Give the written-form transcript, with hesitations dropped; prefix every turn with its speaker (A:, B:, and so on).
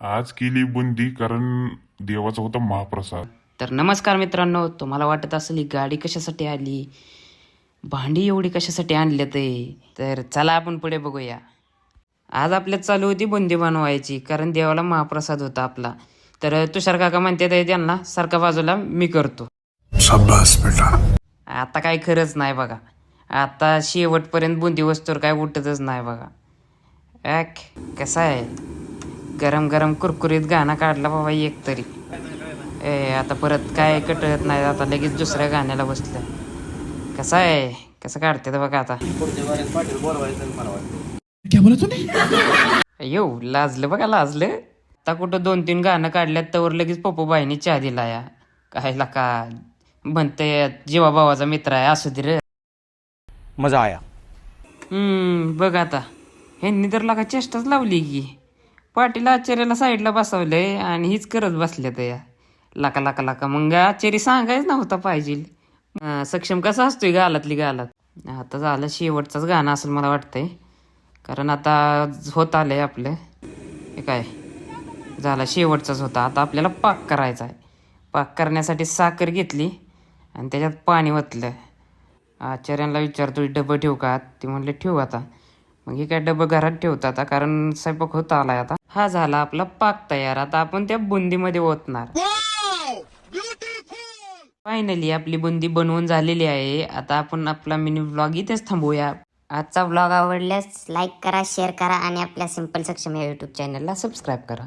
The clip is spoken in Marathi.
A: आज केली बुंदी कारण देवाचा होता महाप्रसाद.
B: तर नमस्कार मित्रांनो, तुम्हाला वाटत असेल ही गाडी कशासाठी आली, भांडी एवढी कशासाठी आणले ते, तर चला आपण पुढे बघूया. आज आपल्यात चालू होती बुंदी बनवायची कारण देवाला महाप्रसाद होता आपला. तर तुषार काका म्हणते ते त्यांना सारखा बाजूला मी करतो.
C: शाबास बेटा.
B: आता काय खरंच नाही बघा, आता शेवटपर्यंत बुंदी वस्तूवर काय उठतच नाही बघा. कसा आहे, गरम गरम कुरकुरीत गाणं काढला बाबा एक तरी. आता परत काय कटत नाही, आता लगेच दुसऱ्या गाण्याला बसलं. कसं आहे, कसं काढते तर बघा आता. येऊ लाजलं बघा, लाजलं. आता कुठं 2-3 गाणं काढल्यात तर लगेच पप्पूबाईनी चहा दिला या. काय का म्हणते जीवा भावाचा मित्र आहे, असू दे रे.
D: मजा आया.
B: बघ आता ह्यांनी तर लागा चेष्टाच लावली की. पाटील आचार्याला साईडला बसवलंय आणि हीच करत बसल्या तर या लाका लाका लाका. मग आचार्य सांगायच नव्हता पाहिजे. सक्षम कसा असतोय गालातली गालात. आता झालं शेवटचंच गाणं असेल मला वाटतंय, कारण आता होत आलंय आपलं हे काय झालं, शेवटचाच होता. आता आपल्याला पाक करायचा आहे. पाक करण्यासाठी साखर घेतली आणि त्याच्यात पाणी ओतलं. आचार्यांना विचारतो डबं ठेवू का, ते म्हणले ठेवू आता. मग हे काय डबं घरात ठेवतात आता, कारण स्वयंपाक होत आलाय आता. हा झाला आपला पाक तयार. आता आपण त्या बुंदीमध्ये ओतणार. फायनली आपली बुंदी बनवून झालेली आहे. आता आपण आपला मिनी व्लॉग इथेच थांबवूया.
E: आजचा व्लॉग आवडल्यास लाईक करा, शेअर करा आणि आपल्या सिंपल सक्षम या यूट्यूब चॅनलला सबस्क्राईब करा.